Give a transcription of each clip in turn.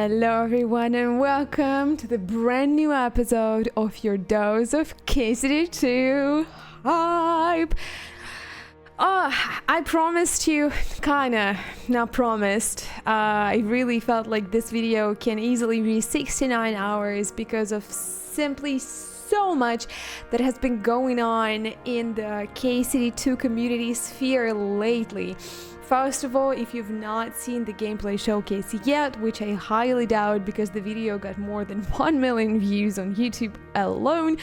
Hello everyone and welcome to the brand new episode of your dose of KCD2 hype. I promised you, not promised. I really felt like this video can easily be 69 hours because of simply so much that has been going on in the KCD2 community sphere lately. First of all, if you've not seen the gameplay showcase yet, which I highly doubt because the video got more than 1 million views on YouTube alone,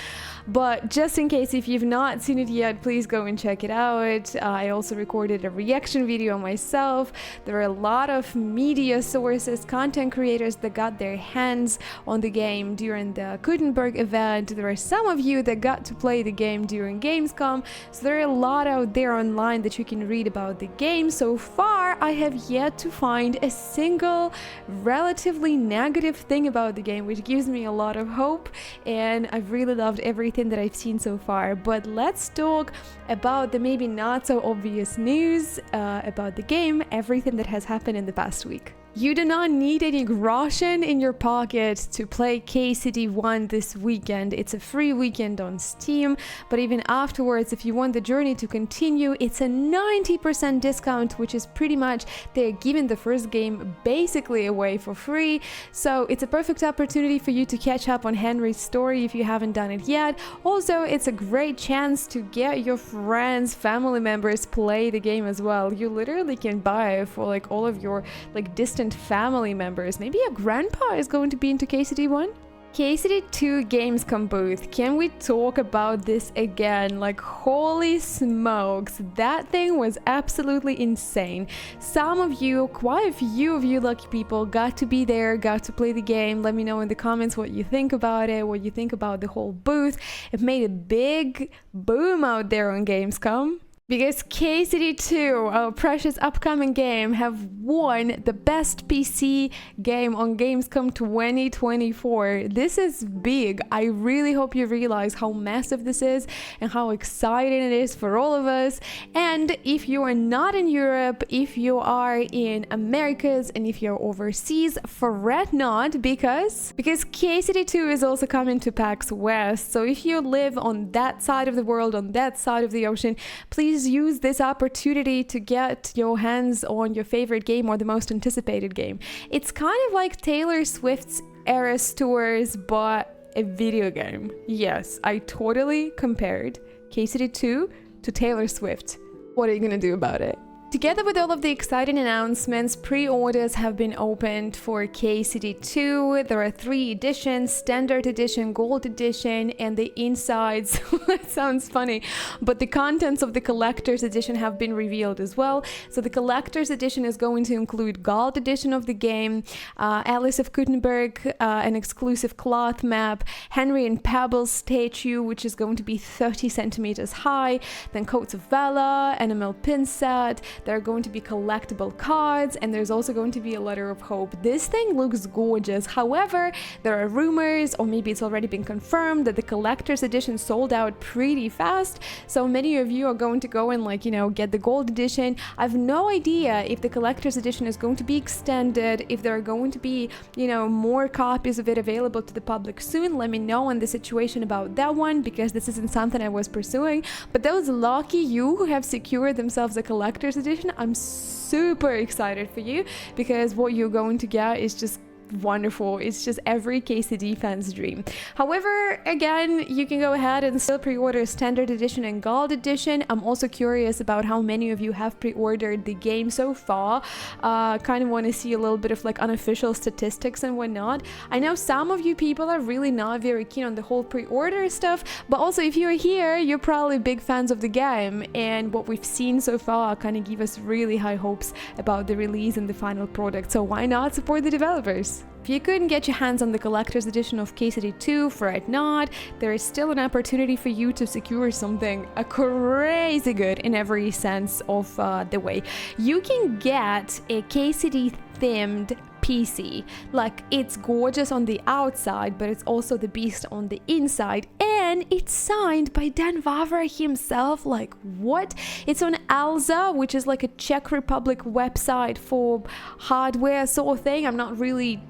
but just in case if you've not seen it yet, please go and check it out. I also recorded a reaction video myself. There are a lot of media sources, content creators that got their hands on the game during the Gutenberg event. There are some of you that got to play the game during Gamescom, so there are a lot out there online that you can read about the game. So far, I have yet to find a single relatively negative thing about the game, which gives me a lot of hope, and I've really loved everything that I've seen so far. But let's talk about the maybe not so obvious news about the game, everything that has happened in the past week. You do not need any groschen in your pocket to play KCD1 this weekend. It's a free weekend on Steam, but even afterwards, if you want the journey to continue, it's a 90% discount, which is pretty much they're giving the first game basically away for free. So it's a perfect opportunity for you to catch up on Henry's story if you haven't done it yet. Also, it's a great chance to get your friends, family members play the game as well. You literally can buy it for like all of your like distant family members. Maybe your grandpa is going to be into KCD1? KCD2 Gamescom booth. Can we talk about this again? Like, holy smokes, that thing was absolutely insane. Some of you, quite a few of you lucky people, got to be there, got to play the game. Let me know in the comments what you think about it, what you think about the whole booth. It made a big boom out there on Gamescom, because KCD2, our precious upcoming game, have won the best PC game on Gamescom 2024. This is big. I really hope you realize how massive this is and how exciting it is for all of us. And if you are not in Europe, if you are in Americas, and if you're overseas, fret not, because KCD2 is also coming to PAX West. So if you live on that side of the world, on that side of the ocean, please use this opportunity to get your hands on your favorite game or the most anticipated game. It's kind of like Taylor Swift's Eras Tours, but a video game. Yes, I totally compared KCD2 to Taylor Swift. What are you gonna do about it? Together with all of the exciting announcements, pre-orders have been opened for KCD2. There are 3 editions: Standard Edition, Gold Edition, and the insides, that sounds funny, but the contents of the Collector's Edition have been revealed as well. So the Collector's Edition is going to include Gold Edition of the game, Alice of Gutenberg, an exclusive cloth map, Henry and Pebbles statue, which is going to be 30 centimeters high, then Coats of Valor, Animal pin set. There are going to be collectible cards, and there's also going to be a letter of hope. This thing looks gorgeous. However, there are rumors, or maybe it's already been confirmed, that the collector's edition sold out pretty fast. So many of you are going to go and get the gold edition. I have no idea if the collector's edition is going to be extended, if there are going to be, more copies of it available to the public soon. Let me know on the situation about that one, because this isn't something I was pursuing. But those lucky you who have secured themselves a collector's edition, I'm super excited for you, because what you're going to get is just wonderful. It's just every KCD fan's dream. However, again, you can go ahead and still pre-order Standard Edition and Gold Edition. I'm also curious about how many of you have pre-ordered the game so far. Kind of want to see a little bit of unofficial statistics and whatnot. I know some of you people are really not very keen on the whole pre-order stuff, but also if you're here, you're probably big fans of the game, and what we've seen so far kind of give us really high hopes about the release and the final product. So why not support the developers? If you couldn't get your hands on the collector's edition of KCD2, fret not. There is still an opportunity for you to secure something crazy good in every sense of the way. You can get a KCD themed PC. Like, it's gorgeous on the outside, but it's also the beast on the inside, and then it's signed by Dan Vavra himself. Like, what? It's on Alza, which is like a Czech Republic website for hardware sort of thing. I'm not really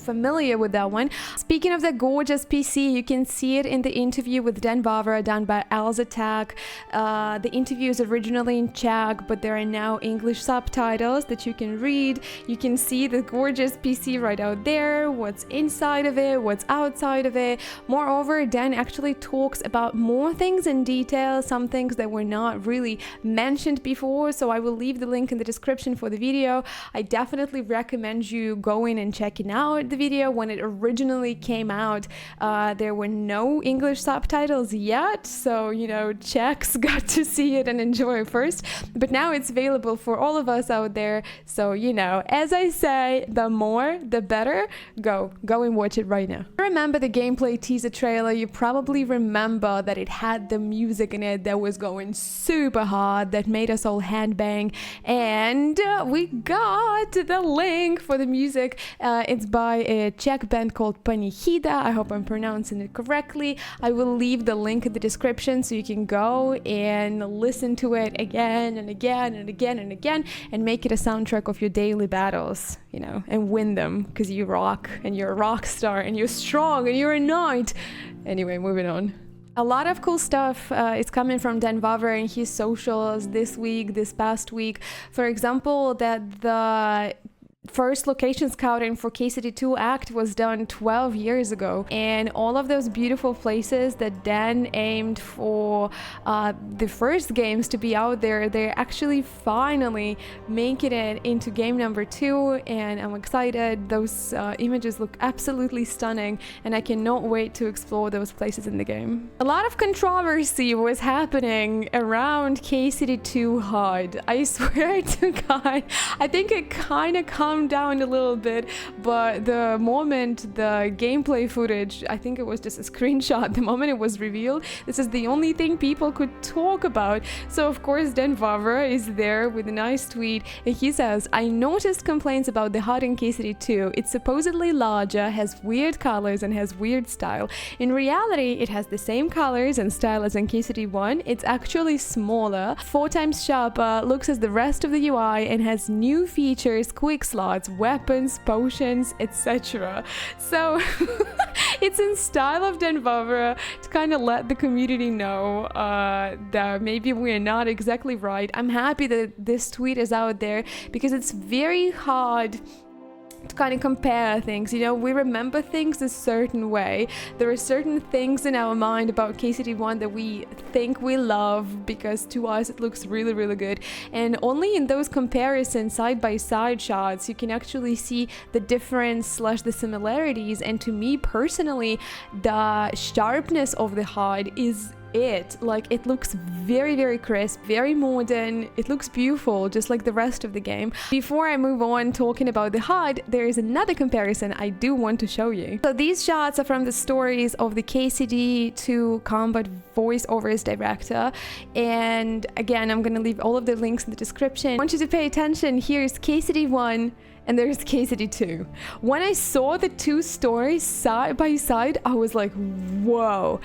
familiar with that one. Speaking of the gorgeous PC, you can see it in the interview with Dan Vavra done by Alza Tech. The interview is originally in Czech, but there are now English subtitles that you can read. You can see the gorgeous PC right out there, what's inside of it, what's outside of it. Moreover, Dan actually talks about more things in detail, some things that were not really mentioned before, so I will leave the link in the description for the video. I definitely recommend you going and checking out the video. When it originally came out, there were no English subtitles yet, so you know, Czechs got to see it and enjoy it first, but now it's available for all of us out there. So you know, as I say, the more the better. Go and watch it right now. Remember the gameplay teaser trailer? You probably remember that it had the music in it that was going super hard, that made us all handbang, and we got the link for the music. It's by a Czech band called Panihida. I hope I'm pronouncing it correctly. I will leave the link in the description so you can go and listen to it again and again and again and again and make it a soundtrack of your daily battles, you know, and win them, because you rock and you're a rock star and you're strong and you're a knight. Anyway, moving on. A lot of cool stuff is coming from Dan Vavra and his socials this past week. For example, that the first location scouting for KCD2 Act was done 12 years ago, and all of those beautiful places that Dan aimed for the first games to be out there, they're actually finally making it into game number 2, and I'm excited. Those images look absolutely stunning, and I cannot wait to explore those places in the game. A lot of controversy was happening around KCD2 HUD. I swear to God, I think it kind of comes down a little bit, but the moment the gameplay footage, I think it was just a screenshot, the moment it was revealed, this is the only thing people could talk about. So of course Dan Vavra is there with a nice tweet, and he says, "I noticed complaints about the HUD in KCD2. It's supposedly larger, has weird colors and has weird style. In reality, it has the same colors and style as in KCD1. It's actually smaller, 4 times sharper, looks as the rest of the UI, and has new features, quick slots, weapons, potions, etc." So it's in style of Dan Vavra to kind of let the community know that maybe we're not exactly right. I'm happy that this tweet is out there because it's very hard to kind of compare things. You know, we remember things a certain way. There are certain things in our mind about KCD1 that we think we love because to us it looks really, really good. And only in those comparisons, side-by-side shots, you can actually see the difference / the similarities. And to me personally, the sharpness of the HUD is like, it looks very, very crisp, very modern. It looks beautiful, just like the rest of the game. Before I move on talking about the HUD, there is another comparison I do want to show you. So these shots are from the stories of the KCD2 Combat voiceovers director, and again, I'm gonna leave all of the links in the description. I want you to pay attention. Here's KCD1 and there's KCD2. When I saw the two stories side by side, I was like, whoa.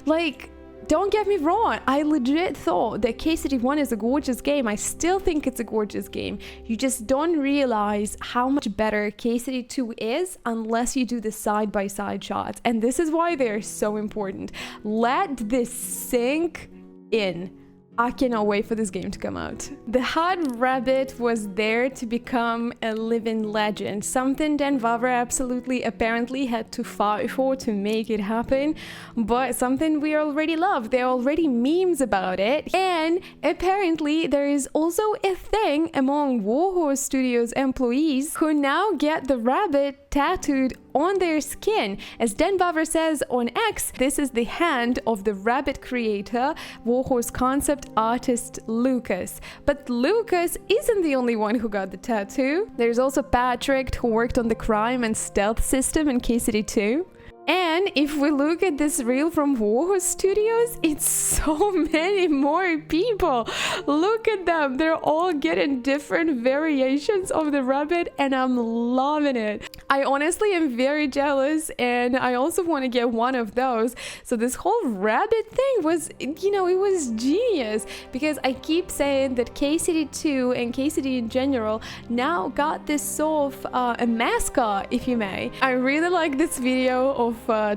Like, don't get me wrong, I legit thought that KCD1 is a gorgeous game. I still think it's a gorgeous game. You just don't realize how much better KCD2 is unless you do the side-by-side shots. And this is why they're so important. Let this sink in. I cannot wait for this game to come out. The HUD rabbit was there to become a living legend, something Dan Vavra absolutely apparently had to fight for to make it happen, but something we already love. There are already memes about it, and apparently there is also a thing among Warhorse Studios employees who now get the rabbit tattooed on their skin. As Dan Vavra says on X, this is the hand of the rabbit creator, Warhorse concept artist Lucas. But Lucas isn't the only one who got the tattoo. There's also Patrick, who worked on the crime and stealth system in KCD2. And if we look at this reel from Warhorse Studios, it's so many more people. Look at them. They're all getting different variations of the rabbit, and I'm loving it. I honestly am very jealous, and I also want to get one of those. So this whole rabbit thing was, you know, it was genius, because I keep saying that KCD2 and KCD in general now got this sort of a mascot, if you may. I really like this video of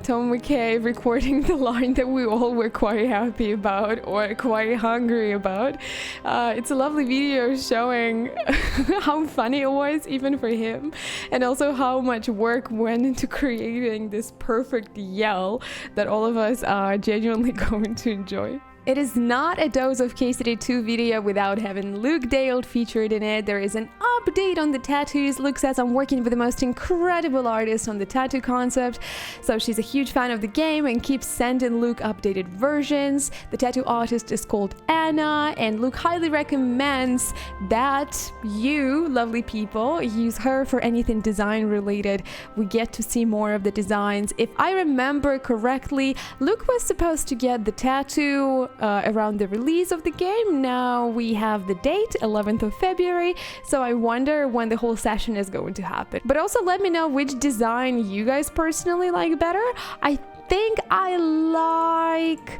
Tom McKay recording the line that we all were quite happy about or quite hungry about. It's a lovely video showing how funny it was even for him, and also how much work went into creating this perfect yell that all of us are genuinely going to enjoy. It is not a Dose of KCD2 video without having Luke Dale featured in it. There is an update on the tattoos. Luke says, I'm working with the most incredible artist on the tattoo concept. So she's a huge fan of the game and keeps sending Luke updated versions. The tattoo artist is called Anna, and Luke highly recommends that you, lovely people, use her for anything design related. We get to see more of the designs. If I remember correctly, Luke was supposed to get the tattoo around the release of the game. Now we have the date, 11th of February, so I wonder when the whole session is going to happen. But also let me know which design you guys personally like better. I think I like...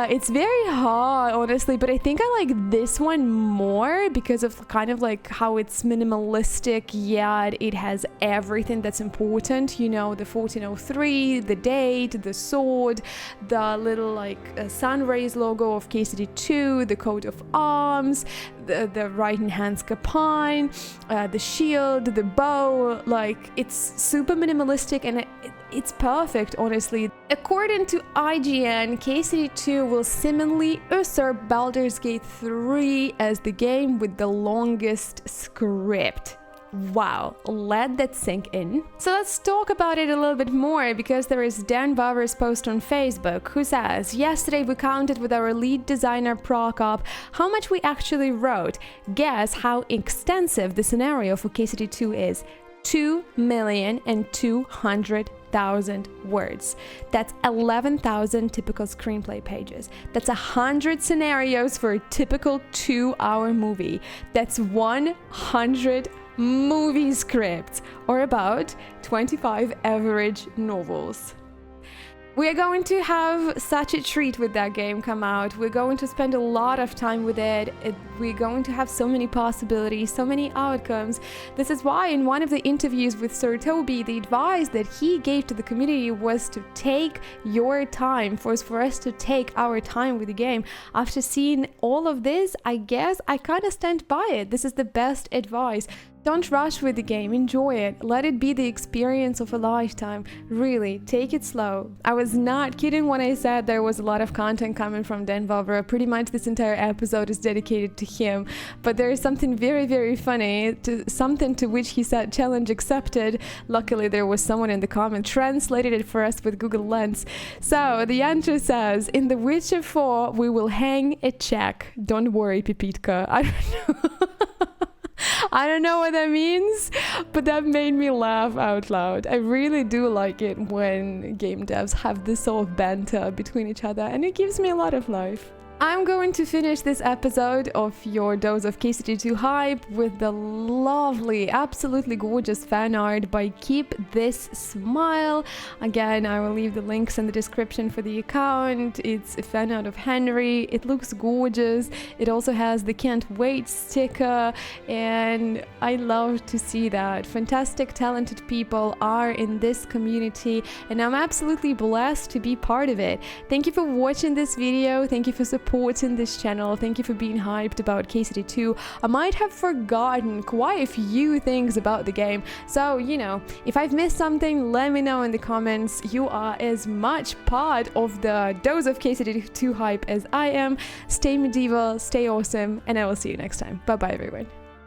it's very hard, honestly, but I think I like this one more because of kind of like how it's minimalistic, yet it has everything that's important, you know, the 1403, the date, the sword, the little like sun rays logo of KCD2, the coat of arms, the right hand capine, the shield, the bow. Like, it's super minimalistic, and it's perfect, honestly. According to IGN, KCD2 will seemingly usurp Baldur's Gate 3 as the game with the longest script. Wow, let that sink in. So let's talk about it a little bit more, because there is Dan Bauer's post on Facebook who says, yesterday we counted with our lead designer Prokop how much we actually wrote. Guess how extensive the scenario for KCD2 is. 2,200,000 words. That's 11,000 typical screenplay pages. That's 100 scenarios for a typical 2-hour movie. That's 100 movie scripts, or about 25 average novels. We are going to have such a treat with that game come out. We're going to spend a lot of time with it. We're going to have so many possibilities, so many outcomes. This is why in one of the interviews with Sir Toby, the advice that he gave to the community was to take your time, for us to take our time with the game. After seeing all of this, I guess I kind of stand by it. This is the best advice. Don't rush with the game, enjoy it, let it be the experience of a lifetime. Really, take it slow. I was not kidding when I said there was a lot of content coming from Dan Bauer. Pretty much this entire episode is dedicated to him. But there is something very, very funny, something to which he said, challenge accepted. Luckily, there was someone in the comment translated it for us with Google Lens. So the answer says, in The Witcher 4, we will hang a check. Don't worry, Pipitka. I don't know. I don't know what that means, but that made me laugh out loud. I really do like it when game devs have this sort of banter between each other, and it gives me a lot of life. I'm going to finish this episode of your Dose of KCD2 Hype with the lovely, absolutely gorgeous fan art by Keep This Smile. Again, I will leave the links in the description for the account. It's a fan art of Henry. It looks gorgeous. It also has the can't wait sticker, and I love to see that. Fantastic, talented people are in this community, and I'm absolutely blessed to be part of it. Thank you for watching this video. Thank you for supporting this channel. Thank you for being hyped about KCD2. I might have forgotten quite a few things about the game, so you know, if I've missed something, let me know in the comments. You are as much part of the Dose of KCD2 hype as I am. Stay medieval, stay awesome, and I will see you next time. Bye bye everyone.